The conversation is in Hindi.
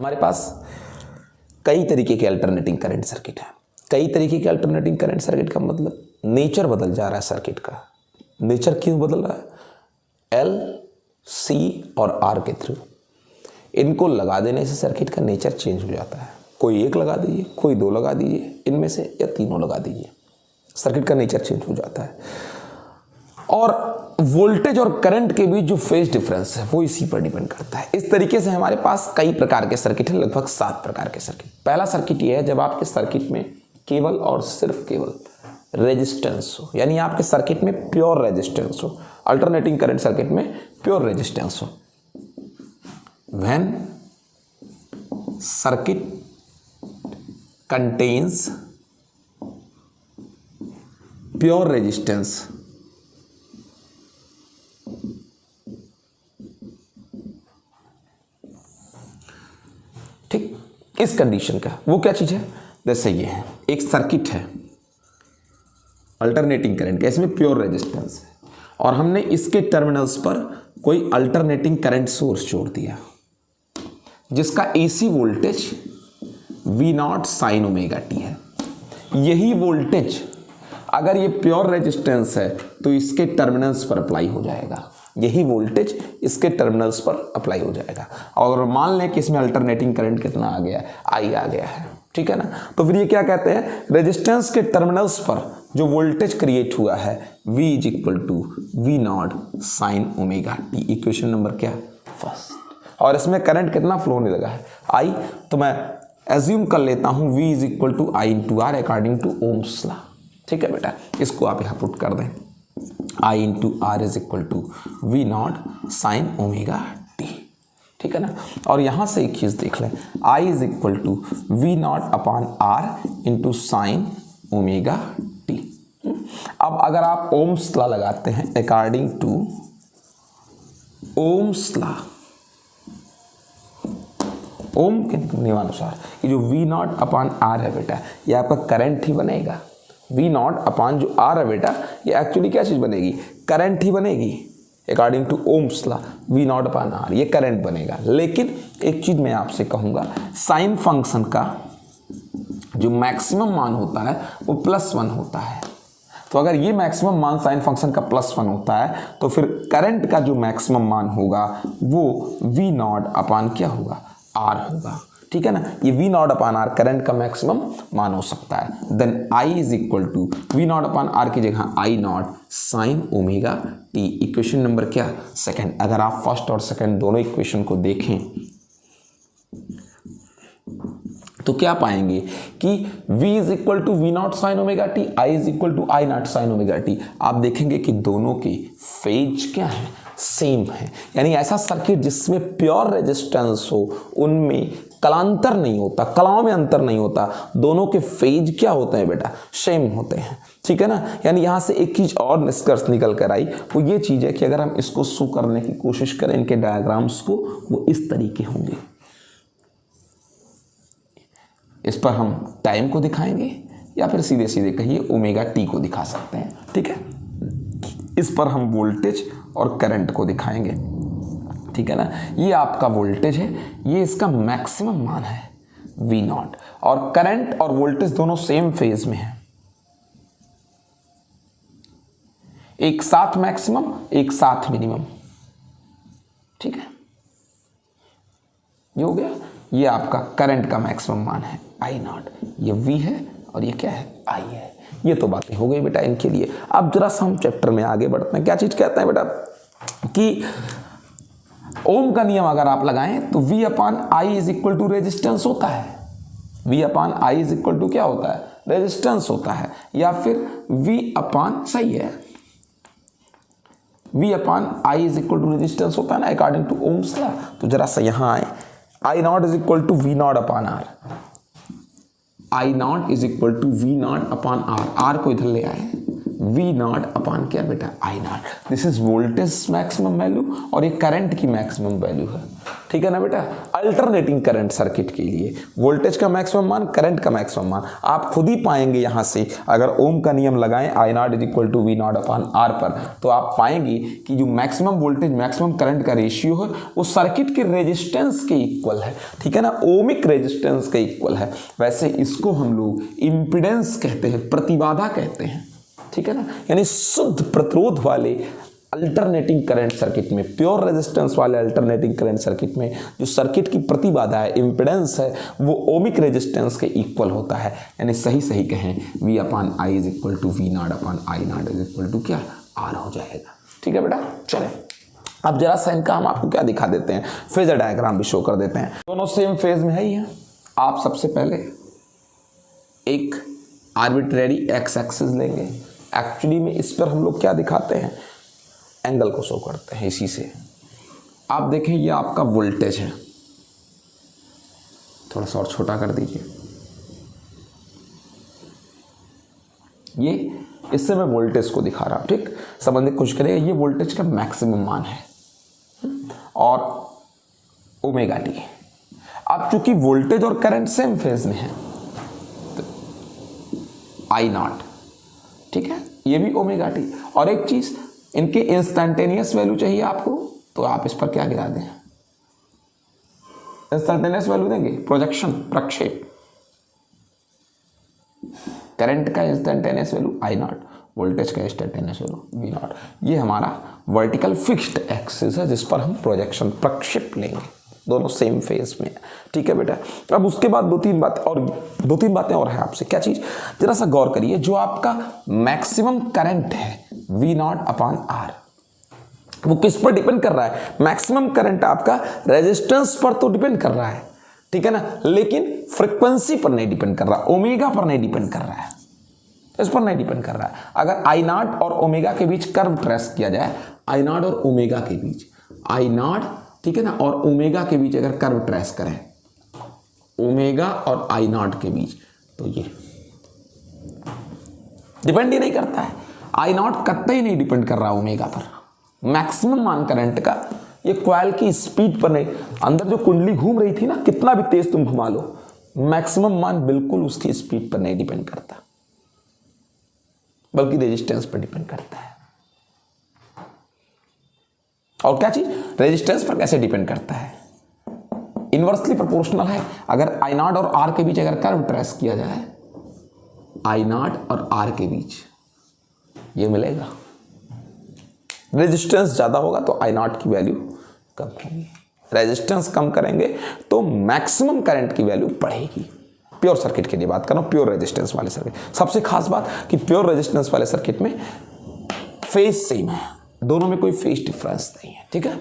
हमारे पास कई तरीके के अल्टरनेटिंग करंट सर्किट है। कई तरीके के अल्टरनेटिंग करंट सर्किट का मतलब नेचर बदल जा रहा है सर्किट का। नेचर क्यों बदल रहा है? एल, सी और आर के थ्रू इनको लगा देने से सर्किट का नेचर चेंज हो जाता है। कोई एक लगा दीजिए, कोई दो लगा दीजिए, इनमें से या तीनों लगा दीजिए, सर्किट का नेचर चेंज हो जाता है। और वोल्टेज और करंट के बीच जो फेज डिफरेंस है वो इसी पर डिपेंड करता है। इस तरीके से हमारे पास कई प्रकार के सर्किट हैं, लगभग 7 प्रकार के सर्किट। पहला सर्किट ये है जब आपके सर्किट में केवल और सिर्फ केवल रेजिस्टेंस हो, यानी आपके सर्किट में प्योर रेजिस्टेंस हो। अल्टरनेटिंग करंट सर्किट में प्योर रेजिस्टेंस हो। When circuit contains pure resistance, ठीक, इस कंडीशन का वो क्या चीज है? जैसे ये है एक सर्किट है अल्टरनेटिंग करंट का, इसमें प्योर रेजिस्टेंस है और हमने इसके टर्मिनल्स पर कोई अल्टरनेटिंग करंट सोर्स जोड़ दिया जिसका AC voltage V0 sine omega T है। यही वोल्टेज अगर ये प्योर रेजिस्टेंस है तो इसके टर्मिनल्स पर अप्लाई हो जाएगा। यही वोल्टेज इसके टर्मिनल्स पर अप्लाई हो जाएगा। और मान लें कि इसमें अल्टरनेटिंग करंट कितना आ गया है? I आ गया है, ठीक है ना। तो फिर ये क्या कहते हैं? रेजिस्टेंस के टर्मिनल्स पर जो वोल्टेज क्रिएट हुआ है V = V0 sine omega T. Equation number क्या? फर्स्ट। और इसमें करंट कितना फ्लो होने लगा है? I। तो मैं एज्यूम कर लेता हूं V = I × R according to Ohm's law. ठीक है बेटा, इसको आप यहां पुट कर दें। I × R = V0 sine omega T, ठीक है ना। और यहां से एक चीज देख लें, I = V0/R × sine omega T. अब अगर आप ओम्स लॉ लगाते हैं अकॉर्डिंग टू ओम्स लॉ, ओम के नियमानुसार ये जो V0/R है बेटा, ये आपका करंट ही बनेगा। V0 जो R है बेटा, ये एक्चुअली क्या चीज बनेगी? करंट ही बनेगी। According to Ohm's law V0/R ये करंट बनेगा। लेकिन एक चीज मैं आपसे कहूंगा, साइन फंक्शन का जो मैक्सिमम मान होता है वो +1 होता है। तो अगर ये मैक्सिमम मान साइन फंक्शन का +1 होता है तो फिर करंट का जो मैक्सिमम मान होगा वो V0 क्या होगा? R होगा, ठीक है ना। ये V0/R करंट का मैक्सिमम मान हो सकता है। देन I = V0/R की जगह I0 sine omega T. Equation number क्या? सेकंड। अगर आप फर्स्ट और सेकंड दोनों इक्वेशन को देखें तो क्या पाएंगे कि V = V0 sine omega T, I = I0 sine omega T. आप देखेंगे कि दोनों की फेज क्या है? सेम है। यानी ऐसा सर्किट जिसमें प्योर रेजिस्टेंस हो उनमें कलांतर नहीं होता, कलाओं में अंतर नहीं होता, दोनों के फेज क्या होते हैं बेटा? सेम होते हैं, ठीक है ना। यानी यहां से एक चीज और निष्कर्ष निकल कर आई, वो ये चीज है कि अगर हम इसको शो करने की कोशिश करें इनके डायग्राम्स को, वो इस तरीके होंगे। इस पर हम टाइम को दिखाएंगे या फिर सीधे सीधे कहिए ओमेगा टी को दिखा सकते हैं, ठीक है। इस पर हम वोल्टेज और करंट को दिखाएंगे, ठीक है ना। ये आपका वोल्टेज है, ये इसका मैक्सिमम मान है V0, और करंट और वोल्टेज दोनों सेम फेज में है। एक साथ मैक्सिमम, एक साथ मिनिमम, ठीक है। ये हो गया। ये आपका करंट का मैक्सिमम मान है I0, ये V है और ये क्या है? I है। ये तो बातें हो गई बेटा इनके लिए। अब जरा सा हम चैप्टर में आगे बढ़ते हैं। क्या चीज कहते हैं बेटा कि ओम का नियम अगर आप लगाएं तो V/I = रेजिस्टेंस होता है। V/I = क्या होता है? रेजिस्टेंस होता है। या फिर सही है, V/I = रेजिस्टेंस होता है ना अकॉर्डिंग टू ओम्स लॉ। तो जरा सा यहां आए, I0 = V0/R, I0 = V0/R। R को इधर ले आए वी नॉट अपॉन क्या बेटा I naught. This is voltage maximum value और ये करंट की मैक्सिमम वैल्यू है, ठीक है ना बेटा। अल्टरनेटिंग करंट सर्किट के लिए वोल्टेज का मैक्सिमम मान, करंट का मैक्सिमम मान आप खुद ही पाएंगे यहाँ से। अगर ओम का नियम लगाएं I naught is equal to V naught upon R पर, तो आप पाएंगे कि जो मैक्सिमम वोल्टेज मैक्सिमम करंट का रेशियो है वो सर्किट के रेजिस्टेंस के इक्वल है, ठीक है ना, ओमिक रेजिस्टेंस के इक्वल है। वैसे इसको हम लोग इम्पीडेंस कहते हैं, प्रतिबाधा कहते हैं, ठीक है ना, यानी शुद्ध प्रतिरोध वाले अल्टरनेटिंग करंट सर्किट में, प्योर रेजिस्टेंस वाले अल्टरनेटिंग करंट सर्किट में जो सर्किट की प्रतिबाधा है, इम्पीडेंस है, वो ओमिक रेजिस्टेंस के इक्वल होता है। यानी सही कहें V upon I is equal to V naught upon I naught is equal to क्या आर हो जाएगा, ठीक है बेटा। चले अब जरा सा इनका हम आपको क्या दिखा देते हैं, फेजर डायग्राम भी शो कर देते हैं। दोनों सेम फेज में है ही है। आप सबसे पहले एक आर्बिट्रेरी एक्स एक्सिस लेंगे। एक्चुअली में इस पर हम लोग क्या दिखाते हैं, एंगल को शो करते हैं इसी से। आप देखें ये आपका वोल्टेज है, थोड़ा सा और छोटा कर दीजिए, ये इससे मैं वोल्टेज को दिखा रहा हूं, ठीक। संबंधित कुछ करेगा, ये वोल्टेज का मैक्सिमम मान है और ओमेगा टी। अब चूंकि वोल्टेज और करंट सेम फेज में है तो आई नॉट, ठीक है, ये भी ओमेगा टी। और एक चीज, इनके इंस्टेंटेनियस वैल्यू चाहिए आपको, तो आप इस पर क्या गिरा दें, इंस्टेंटेनियस वैल्यू देंगे, प्रोजेक्शन, प्रक्षेप। करंट का instantaneous value I not, voltage का इंस्टेंटेनियस वैल्यू वी नॉट। ये हमारा वर्टिकल फिक्स्ड एक्सिस है जिस पर हम प्रोजेक्शन, प्रक्षेप लेंगे। दोनों सेम फेज में, ठीक है बेटा। अब उसके बाद दो तीन बातें और है आपसे। क्या चीज, जरा सा गौर करिए, जो आपका मैक्सिमम करंट है वी नॉट अपॉन आर, वो किस पर डिपेंड कर रहा है, मैक्सिमम करंट आपका रेजिस्टेंस पर तो डिपेंड कर रहा है, ठीक है ना, लेकिन फ्रीक्वेंसी पर नहीं डिपेंड कर रहा, ओमेगा पर नहीं डिपेंड कर रहा है, इस पर नहीं डिपेंड कर रहा है। अगर आई नॉट और ओमेगा के बीच कर्व ट्रेस किया जाए, आई नॉट और ओमेगा के बीच, आई नॉट, ठीक है ना, और ओमेगा के बीच अगर कर्व ट्रेस करें, ओमेगा और आई नॉट के बीच, तो ये डिपेंड ही नहीं करता है। आई नॉट कतई नहीं डिपेंड कर रहा ओमेगा पर। मैक्सिमम मान करंट का ये कॉइल की स्पीड पर नहीं, अंदर जो कुंडली घूम रही थी ना, कितना भी तेज तुम घुमा लो, मैक्सिमम मान बिल्कुल उसकी स्पीड पर नहीं डिपेंड करता, बल्कि रेजिस्टेंस पर डिपेंड करता है। और क्या चीज, रेजिस्टेंस पर कैसे डिपेंड करता है, इनवर्सली प्रोपोर्शनल है। अगर आई नॉट और आर के बीच अगर कर्व ट्रेस किया जाए, आई नॉट और आर के बीच ये मिलेगा, रेजिस्टेंस ज्यादा होगा तो आई नॉट की वैल्यू कम होगी, रेजिस्टेंस कम करेंगे तो मैक्सिमम करंट की वैल्यू बढ़ेगी। प्योर सर्किट के लिए बात कर रहा हूं, प्योर रेजिस्टेंस वाले सर्किट। सबसे खास बात कि प्योर रेजिस्टेंस वाले सर्किट में फेज सेम है, दोनों में कोई फेज डिफरेंस नहीं है, ठीक है।